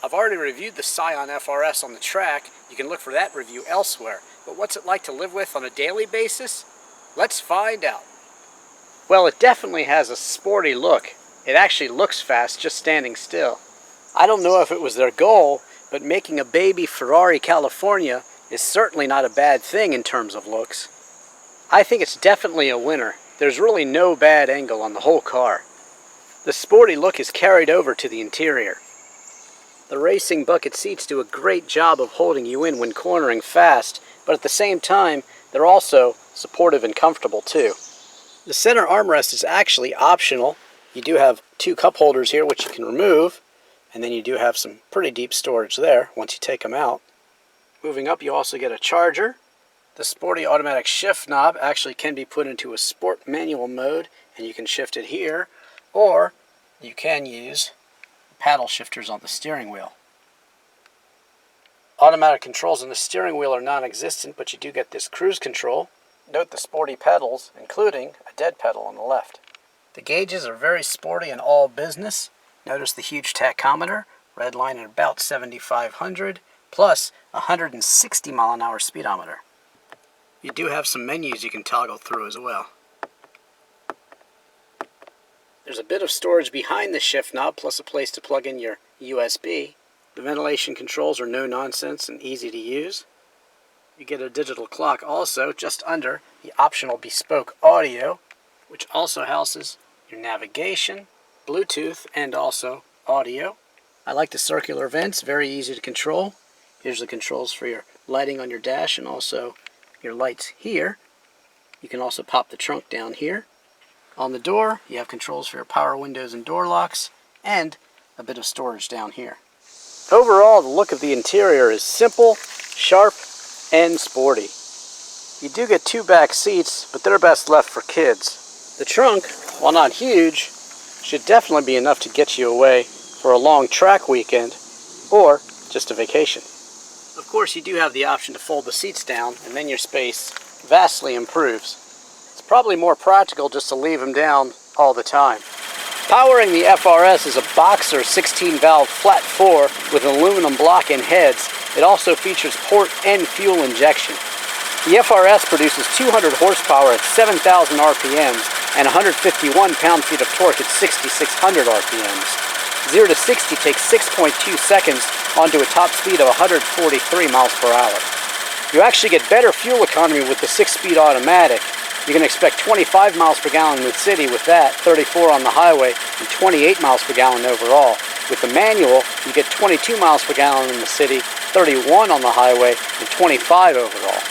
I've already reviewed the Scion FRS on the track. You can look for that review elsewhere. But what's it like to live with on a daily basis? Let's find out. Well, it definitely has a sporty look. It actually looks fast just standing still. I don't know if it was their goal, but making a baby Ferrari California is certainly not a bad thing in terms of looks. I think it's definitely a winner. There's really no bad angle on the whole car. The sporty look is carried over to the interior. The racing bucket seats do a great job of holding you in when cornering fast, but at the same time, they're also supportive and comfortable too. The center armrest is actually optional. You do have two cup holders here which you can remove, and then you do have some pretty deep storage there once you take them out. Moving up, you also get a charger. The sporty automatic shift knob actually can be put into a sport manual mode, and you can shift it here, or you can use paddle shifters on the steering wheel. Automatic controls on the steering wheel are non-existent, but you do get this cruise control. Note the sporty pedals, including a dead pedal on the left. The gauges are very sporty and all business. Notice the huge tachometer, red line at about 7,500, plus 160 mile-an-hour speedometer. You do have some menus you can toggle through as well. There's a bit of storage behind the shift knob, plus a place to plug in your USB. The ventilation controls are no nonsense and easy to use. You get a digital clock also just under the optional bespoke audio, which also houses your navigation, Bluetooth, and also audio. I like the circular vents, very easy to control. Here's the controls for your lighting on your dash and also your lights here. You can also pop the trunk down here. On the door, you have controls for your power windows and door locks, and a bit of storage down here. Overall, the look of the interior is simple, sharp, and sporty. You do get two back seats, but they're best left for kids. The trunk, while not huge, should definitely be enough to get you away for a long track weekend or just a vacation. Of course, you do have the option to fold the seats down, and then your space vastly improves. It's probably more practical just to leave them down all the time. Powering the FRS is a Boxer 16-valve flat 4 with aluminum block and heads. It also features port and fuel injection. The FRS produces 200 horsepower at 7,000 RPMs and 151 pound-feet of torque at 6,600 RPMs. 0 to 60 takes 6.2 seconds onto a top speed of 143 miles per hour. You actually get better fuel economy with the 6-speed automatic. You can expect 25 miles per gallon in the city with that, 34 on the highway, and 28 miles per gallon overall. With the manual, you get 22 miles per gallon in the city, 31 on the highway, and 25 overall.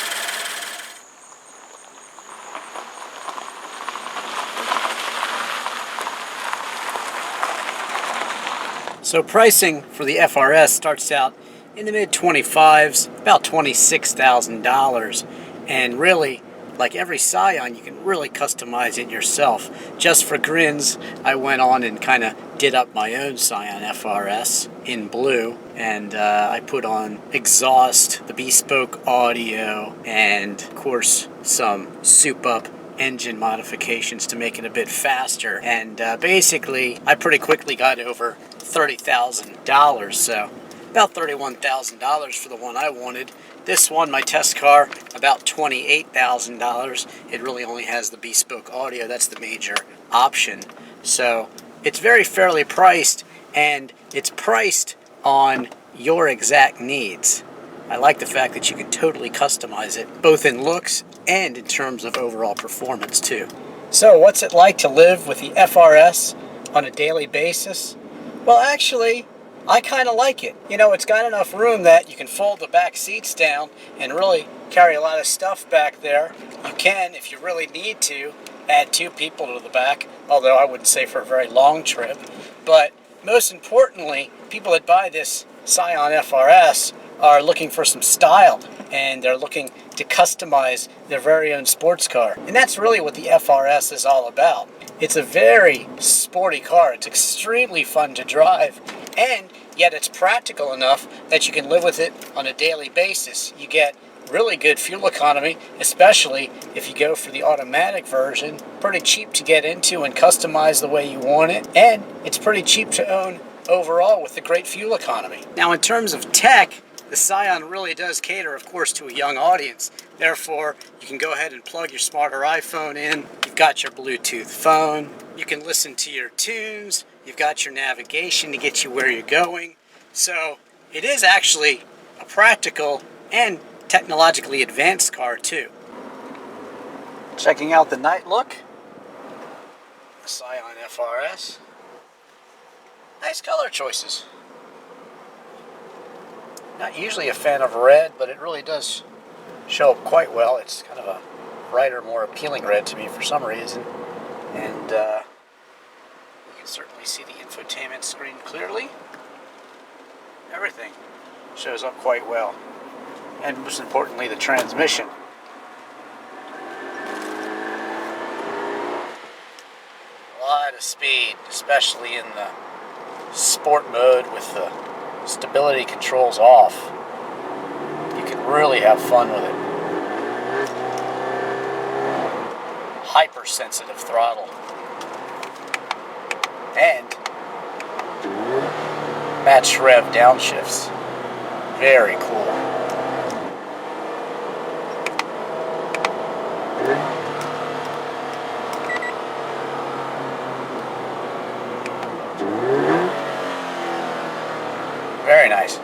So pricing for the FRS starts out in the mid-25s, about $26,000, and really, like every Scion, you can really customize it yourself. Just for grins, I went on and kind of did up my own Scion FRS in blue, and I put on exhaust, the bespoke audio, and of course some soup-up engine modifications to make it a bit faster. And basically, I pretty quickly got over $30,000, so about $31,000 for the one I wanted. This one, my test car, about $28,000. It really only has the bespoke audio. That's the major option. So it's very fairly priced, and it's priced on your exact needs. I like the fact that you can totally customize it, both in looks and in terms of overall performance too. So what's it like to live with the FRS on a daily basis? Well, actually, I kind of like it. You know, it's got enough room that you can fold the back seats down and really carry a lot of stuff back there. You can, if you really need to, add two people to the back, although I wouldn't say for a very long trip. But most importantly, people that buy this Scion FRS are looking for some style, and they're looking to customize their very own sports car. And that's really what the FRS is all about. It's a very sporty car. It's extremely fun to drive, and yet it's practical enough that you can live with it on a daily basis. You get really good fuel economy, especially if you go for the automatic version. Pretty cheap to get into and customize the way you want it, and it's pretty cheap to own overall with the great fuel economy. Now in terms of tech, the Scion really does cater, of course, to a young audience. Therefore, you can go ahead and plug your smarter iPhone in. You've got your Bluetooth phone. You can listen to your tunes. You've got your navigation to get you where you're going. So it is actually a practical and technologically advanced car too. Checking out the night look. The Scion FRS. Nice color choices. Not usually a fan of red, but it really does show up quite well. It's kind of a brighter, more appealing red to me for some reason. And you can certainly see the infotainment screen clearly. Everything shows up quite well. And most importantly, the transmission. A lot of speed, especially in the sport mode with the stability controls off. You can really have fun with it. Hypersensitive throttle. And match rev downshifts. Very cool. Very nice.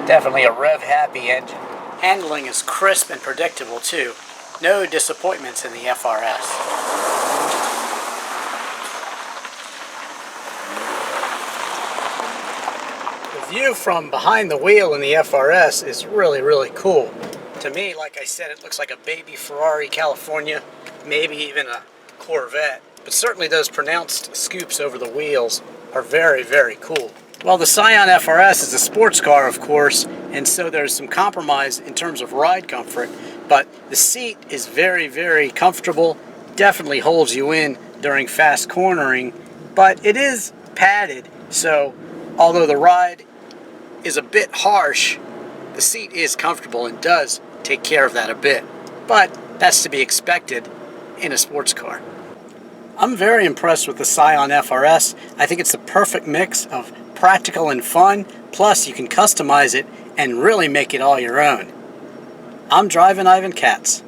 Definitely a rev-happy engine. Handling is crisp and predictable too. No disappointments in the FRS. The view from behind the wheel in the FRS is really, really cool. To me, like I said, it looks like a baby Ferrari California, maybe even a Corvette. But certainly those pronounced scoops over the wheels are very, very cool. Well, the Scion FRS is a sports car, of course, and so there's some compromise in terms of ride comfort, but the seat is very, very comfortable, definitely holds you in during fast cornering, but it is padded, so although the ride is a bit harsh, the seat is comfortable and does take care of that a bit, but that's to be expected in a sports car. I'm very impressed with the Scion FRS. I think it's the perfect mix of practical and fun, plus you can customize it and really make it all your own. I'm Drivin' Ivan Katz.